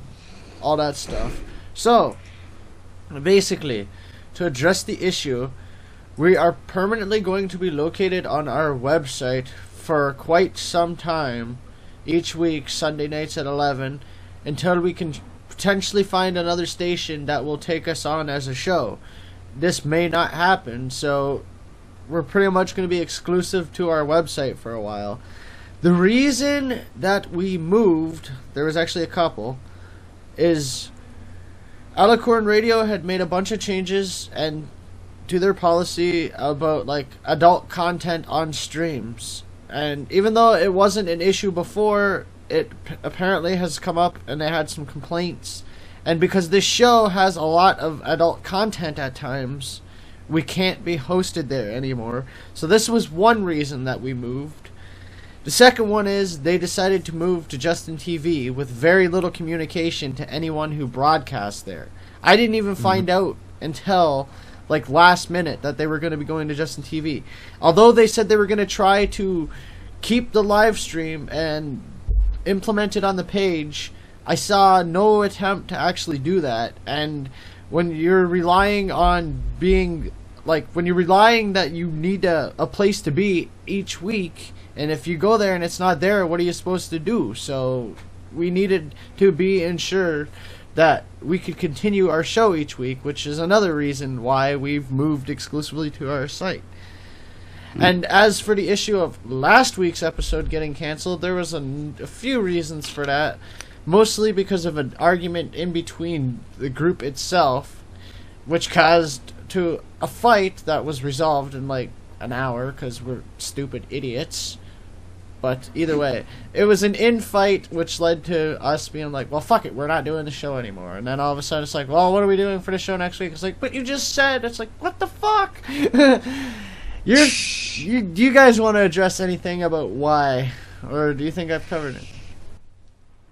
all that stuff. So, basically, to address the issue, we are permanently going to be located on our website for quite some time, each week, Sunday nights at 11, until we can potentially find another station that will take us on as a show. This may not happen, so we're pretty much going to be exclusive to our website for a while. The reason that we moved, there was actually a couple, is Alicorn Radio had made a bunch of changes and to their policy about, like, adult content on streams. And even though it wasn't an issue before, it apparently has come up and they had some complaints. And because this show has a lot of adult content at times, we can't be hosted there anymore. So this was one reason that we moved. The second one is they decided to move to Justin TV with very little communication to anyone who broadcasts there. I didn't even find out until, like, last minute that they were going to be going to Justin TV. Although they said they were going to try to keep the live stream and implement it on the page, I saw no attempt to actually do that. And when you're relying on being, like, when you're relying that you need a place to be each week, and if you go there and it's not there, what are you supposed to do? So we needed to be ensured that we could continue our show each week, which is another reason why we've moved exclusively to our site. And as for the issue of last week's episode getting canceled, there was a few reasons for that. Mostly because of an argument in between the group itself, which caused to a fight that was resolved in like an hour because we're stupid idiots. But either way, it was an infight which led to us being like, well, fuck it, we're not doing the show anymore. And then all of a sudden it's like, well, what are we doing for the show next week? It's like, but you just said. It's like, what the fuck? Do you guys want to address anything about why? Or do you think I've covered it?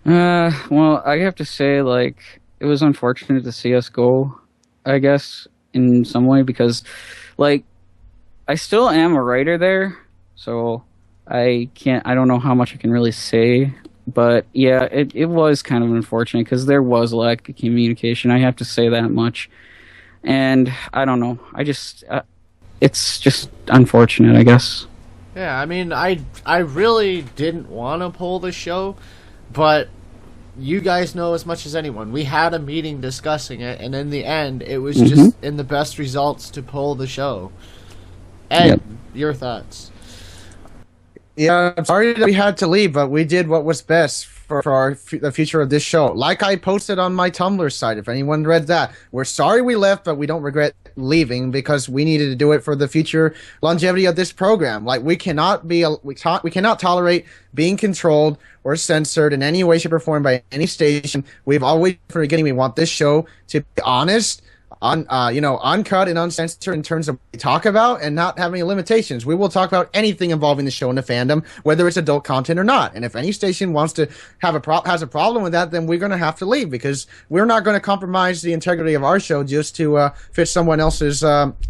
Well, I have to say, like, it was unfortunate to see us go, I guess, in some way, because, like, I still am a writer there, so I don't know how much I can really say, but yeah, it was kind of unfortunate, because there was lack of communication, I have to say that much, and I don't know, it's just unfortunate, I guess. Yeah, I mean, I really didn't want to pull the show, but you guys know as much as anyone. We had a meeting discussing it, and in the end, it was just in the best results to pull the show. And your thoughts? Yeah, I'm sorry that we had to leave, but we did what was best for the future of this show. Like I posted on my Tumblr site, if anyone read that, we're sorry we left, but we don't regret leaving because we needed to do it for the future longevity of this program. Like we cannot tolerate being controlled or censored in any way, shape, or form by any station. We've always, from the beginning, we want this show to be honest, uncut and uncensored in terms of what we talk about, and not have any limitations. We will talk about anything involving the show and the fandom, whether it's adult content or not. And if any station wants to has a problem with that, then we're going to have to leave, because we're not going to compromise the integrity of our show just to fit someone else's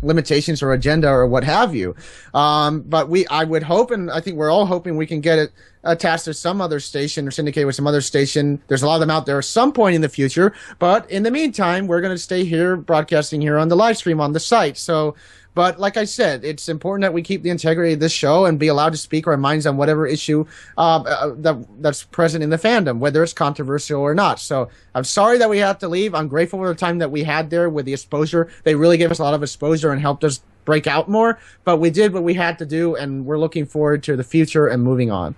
limitations or agenda or what have you. But I would hope, and I think we're all hoping, we can get it attached to some other station or syndicate with some other station. There's a lot of them out there at some point in the future, but in the meantime, we're going to stay here broadcasting here on the live stream on the site. So, but like I said, it's important that we keep the integrity of this show and be allowed to speak our minds on whatever issue that's present in the fandom, whether it's controversial or not. So I'm sorry that we have to leave. I'm grateful for the time that we had there with the exposure. They really gave us a lot of exposure and helped us break out more, but we did what we had to do, and we're looking forward to the future and moving on.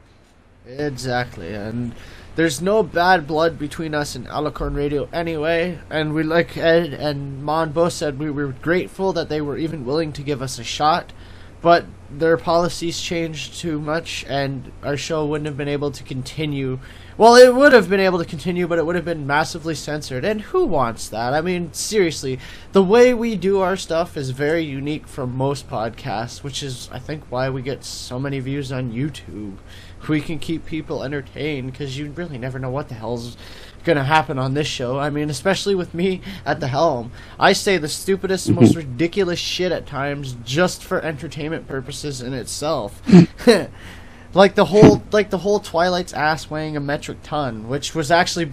Exactly, and there's no bad blood between us and Alicorn Radio anyway, and we, like Ed and Mon both said, we were grateful that they were even willing to give us a shot, but their policies changed too much, and our show wouldn't have been able to continue. Well, it would have been able to continue, but it would have been massively censored, and who wants that? I mean, seriously, the way we do our stuff is very unique from most podcasts, which is, I think, why we get so many views on YouTube. We can keep people entertained, because you really never know what the hell's gonna happen on this show. I mean, especially with me at the helm. I say the stupidest, most ridiculous shit at times just for entertainment purposes in itself. Like the whole Twilight's ass weighing a metric ton, which was actually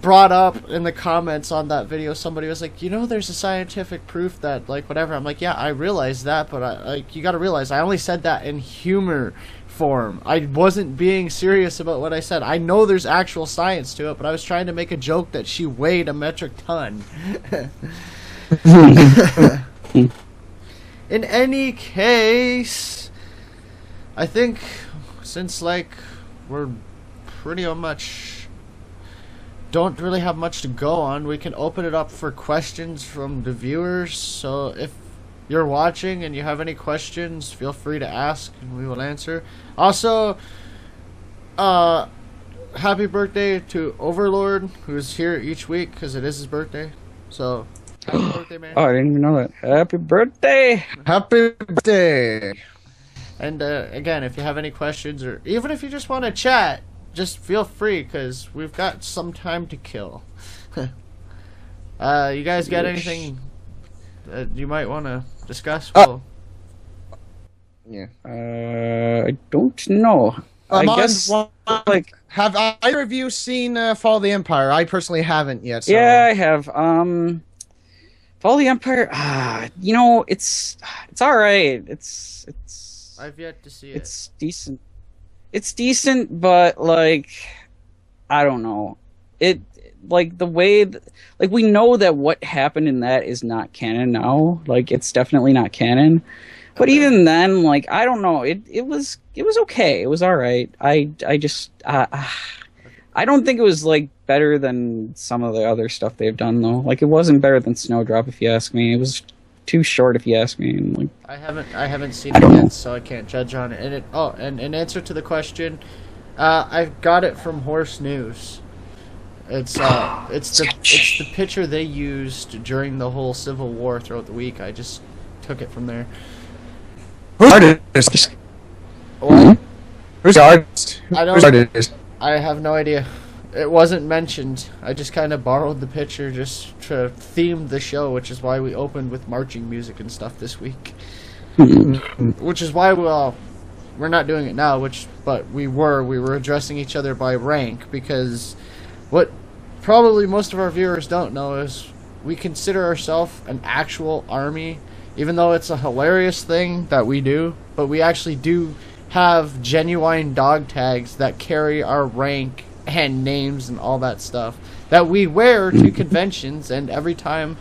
brought up in the comments on that video. Somebody was like, there's a scientific proof that, like, whatever. I'm like, yeah, I realize that, but you gotta realize I only said that in humor form. I wasn't being serious about what I said. I know there's actual science to it, but I was trying to make a joke that she weighed a metric ton. In any case, I think since, like, we're pretty much don't really have much to go on, we can open it up for questions from the viewers. So if you're watching and you have any questions, feel free to ask and we will answer. Also, happy birthday to Overlord, who's here each week because it is his birthday. So happy birthday, man. Oh, I didn't even know that. Happy birthday! Happy birthday! And again, if you have any questions, or even if you just want to chat, just feel free, because we've got some time to kill. You guys got anything that you might want to discuss? Yeah. I don't know. I guess, like, have either of you seen Fall of the Empire? I personally haven't yet. So. Yeah, I have. Fall of the Empire. It's all right. It's. I've yet to see it. It's decent. It's decent, but, like, I don't know. it like the way like we know that what happened in that is not canon now. Like it's definitely not canon. But even then, like I don't know, it was okay. It was all right. I just I don't think it was like better than some of the other stuff they've done though. Like it wasn't better than Snowdrop if you ask me. It was too short if you ask me. And, like, I haven't seen it yet, so I can't judge on it. And in answer to the question, I got it from Horse News. It's the picture they used during the whole Civil War throughout the week. I just took it from there. Who's the artist? What? Who's the artist? I have no idea. It wasn't mentioned. I just kind of borrowed the picture just to theme the show, which is why we opened with marching music and stuff this week. Which is why we're not doing it now. But we were addressing each other by rank, because what probably most of our viewers don't know is we consider ourselves an actual army. Even though it's a hilarious thing that we do, but we actually do have genuine dog tags that carry our rank and names and all that stuff that we wear to conventions. And every time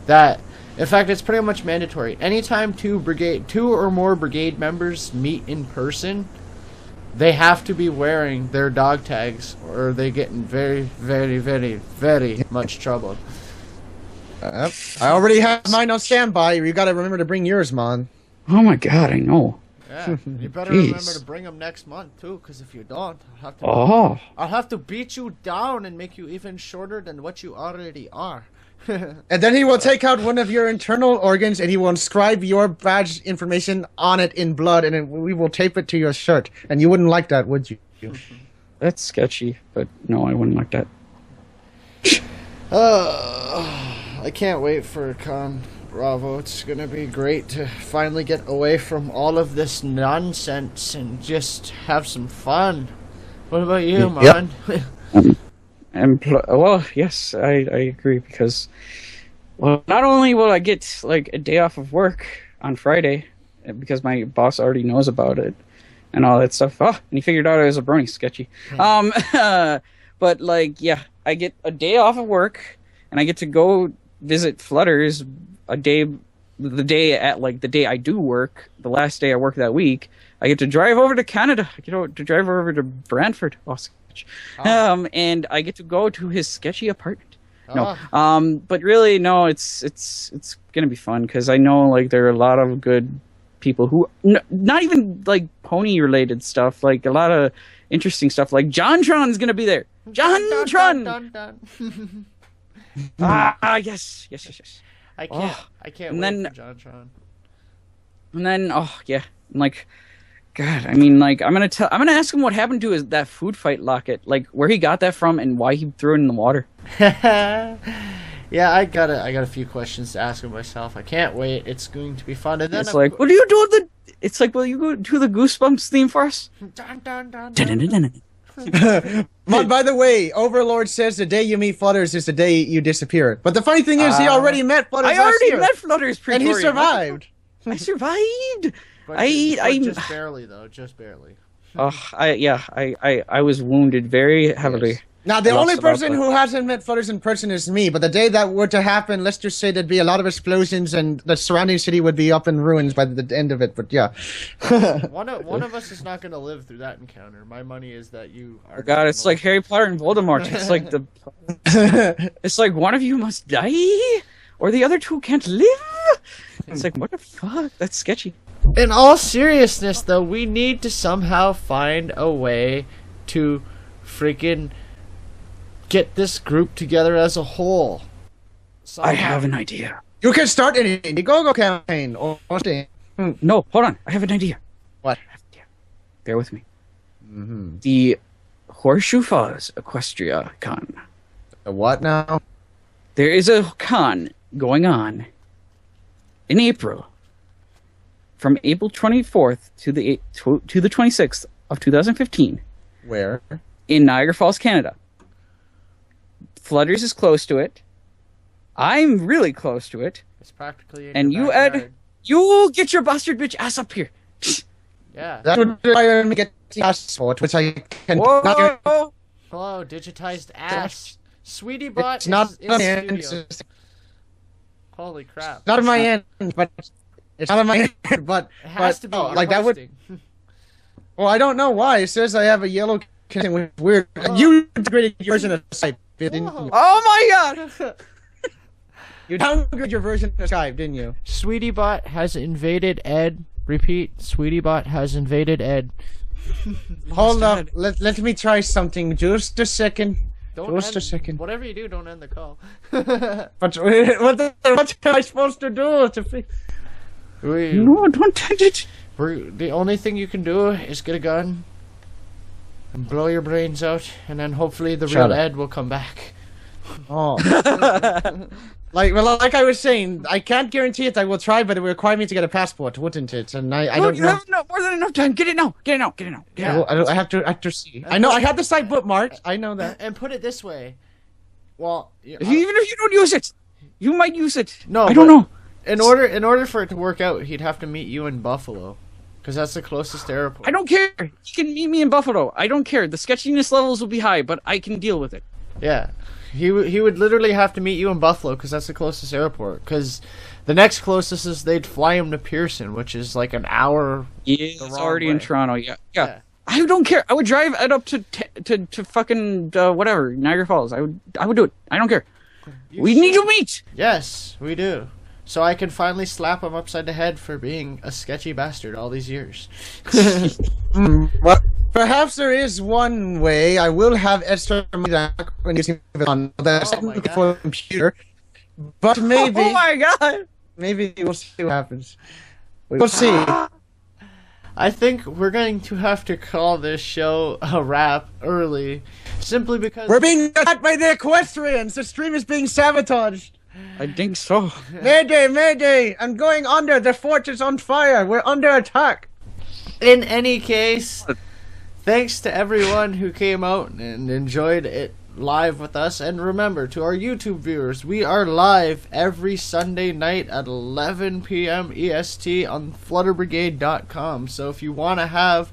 that, in fact, it's pretty much mandatory. Anytime two or more brigade members meet in person, they have to be wearing their dog tags, or they get in very, very, very, very much trouble. I already have mine on standby. You gotta remember to bring yours, man. oh my god, I know. Yeah, you better Jeez. remember to bring them next month too, because if you don't, Oh, I'll have to beat you down and make you even shorter than what you already are. And then he will take out one of your internal organs and he will inscribe your badge information on it in blood, and we will tape it to your shirt. And you wouldn't like that, would you? that's sketchy, but no, I wouldn't like that. I can't wait for Con Bravo. It's gonna be great to finally get away from all of this nonsense and just have some fun. What about you, man? Well, yes, I agree, because, well, not only will I get like a day off of work on Friday, because my boss already knows about it and all that stuff. Oh, and he figured out I was a brony, sketchy. But like, yeah, I get a day off of work and I get to go visit Flutter's the day I do work, the last day I work that week. I get to drive over to Canada. I get to drive over to Brantford. Oh, sketch. And I get to go to his sketchy apartment. No, but really, no, it's gonna be fun, because I know like there are a lot of good people who not even like pony related stuff, like a lot of interesting stuff. Like JonTron's gonna be there. JonTron. Yes. I can't and wait then, for JonTron. And then, I'm like, God, I mean, like, I'm gonna ask him what happened to that food fight locket, like where he got that from and why he threw it in the water. Yeah, I got a few questions to ask him myself. I can't wait. It's going to be fun. And then It's like, what do you do? It's like, will you go do the Goosebumps theme for us? Dun, dun, dun, dun. Dun-dun-dun-dun. By the way, Overlord says the day you meet Flutters is the day you disappear. But the funny thing is, he already met Flutters I already last year, met Flutters and he survived. I survived. But I just barely though, just barely. I was wounded very heavily. Yes. Now, the only person who hasn't met Flutters in person is me, but the day that were to happen, let's just say there'd be a lot of explosions and the surrounding city would be up in ruins by the end of it, but yeah. One of us is not going to live through that encounter. My money is that you are... Oh God, it's like Harry Potter and Voldemort. It's like it's like one of you must die, or the other two can't live. It's like, what the fuck? That's sketchy. In all seriousness, though, we need to somehow find a way to freaking get this group together as a whole. I have an idea. You can start an Indiegogo campaign or something. No, hold on. I have an idea. What? Bear with me. Mm-hmm. The Horseshoe Falls Equestria Con. The what now? There is a con going on in April, from April 24th to the 26th of 2015. Where? In Niagara Falls, Canada. Flutters is close to it. I'm really close to it. It's practically in and your you, backyard. Ed, you get your bastard bitch ass up here. Yeah. That would require me to get the passport, which I can Whoa! not get. Hello, digitized ass. Sweetie Bot It's not is on in my end. studio. Holy crap. Not on my end, but it's not on my end. But It has to be. oh, You're like that would. hosting. Well, I don't know why. It says I have a yellow connection, which is weird. Oh. You downgraded your version of Skype, didn't you? Whoa. Oh my god! You downgraded your version of Skype, didn't you? Sweetie Bot has invaded Ed. Repeat, Sweetie Bot has invaded Ed. Hold up. Let me try something. Just a second. Just a second. Whatever you do, don't end the call. What am I supposed to do to fix? No, don't touch it. The only thing you can do is get a gun and blow your brains out, and then hopefully the Shut real up. Ed will come back. Oh. Like I was saying, I can't guarantee it. I will try, but it would require me to get a passport, wouldn't it? And I No, don't you know. have more than enough time. Get it now. Get it now. Get it now. Get it Yeah. now. I have to see. I know I have the site bookmarked. I know that. And put it this way. Well, Even if you don't use it, you might use it. No, I don't but- know. in order for it to work out, he'd have to meet you in Buffalo, because that's the closest airport. I don't care. You can meet me in Buffalo. I don't care. The sketchiness levels will be high, but I can deal with it. Yeah, he would literally have to meet you in Buffalo, because that's the closest airport. Because the next closest is they'd fly him to Pearson, which is like an hour. Yeah, The it's wrong already in way. Toronto. Yeah. Yeah. I don't care. I would drive it up to fucking whatever Niagara Falls. I would do it. I don't care. We need to meet. Yes, we do. So I can finally slap him upside the head for being a sketchy bastard all these years. Well, perhaps there is one way. I will have extra money back when using it on the Oh my God. for computer. But maybe, Oh my god. maybe we'll see what happens. We'll see. I think we're going to have to call this show a wrap early, simply because We're being attacked by the equestrians. The stream is being sabotaged. I think so. Mayday, mayday! I'm going under. The fort is on fire. We're under attack. in any case, thanks to everyone who came out and enjoyed it live with us. And remember, to our YouTube viewers, we are live every Sunday night at 11 p.m. EST on flutterbrigade.com. So if you want to have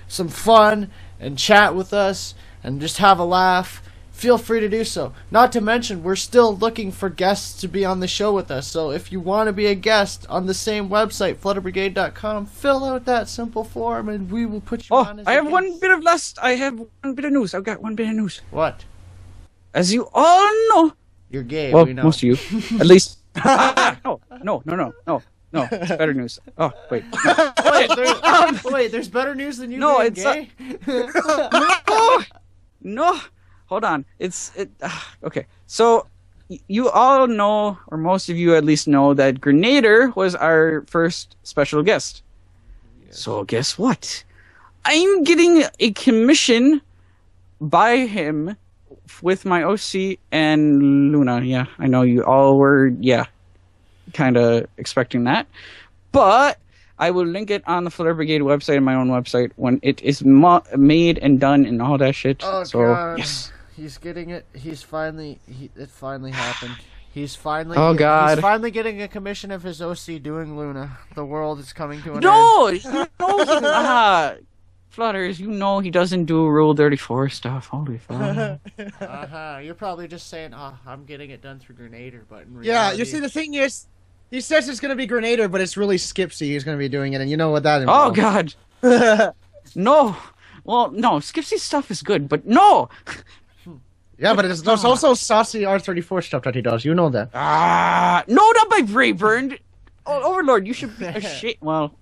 some fun and chat with us and just have a laugh, feel free to do so. Not to mention, we're still looking for guests to be on the show with us. So if you want to be a guest on the same website, flutterbrigade.com, fill out that simple form and we will put you Oh, on as I a have guest. one bit of I have one bit of news. I've got one bit of news. What? As you all know, You're gay, well, we know. most of you, at least. No. It's better news. Oh, wait. Wait, there's better news than you No, being it's gay? No. Hold on. Okay. So you all know, or most of you at least know, that Grenader was our first special guest. So guess what? I'm getting a commission by him with my OC and Luna. Yeah, I know you all were, kind of expecting that. But I will link it on the Flutter Brigade website and my own website when it is made and done and all that shit. Oh, so, God. yes. He's getting it. It finally happened. He's finally. Oh, God. He's finally getting a commission of his OC doing Luna. The world is coming to an No! Flutters, you know he doesn't do Rule 34 stuff. Holy fuck. end. You're probably just saying, I'm getting it done through Grenader, but in reality, Yeah, you see, the thing is, he says it's going to be Grenader, but it's really Skipsy who's going to be doing it, and you know what that Oh, involves. God. No. Well, no, Skipsy's stuff is good, but no! Yeah, but there's also saucy R34 stuff that he does. You know that. No, not by Brayburn. Oh, Overlord, you should be ashamed. Well,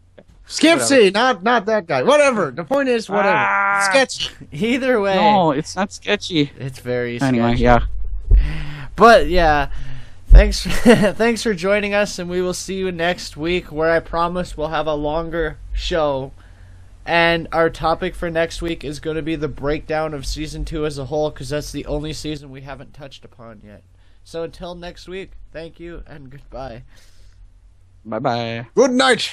Skipsy, not that guy. Whatever. The point is, whatever. Sketch. Either way, no, it's not sketchy. it's very Anyway, sketchy. yeah. But yeah, thanks thanks for joining us, and we will see you next week, where I promise we'll have a longer show. And our topic for next week is going to be the breakdown of season 2 as a whole, because that's the only season we haven't touched upon yet. So until next week, thank you and goodbye. Bye-bye. Good night.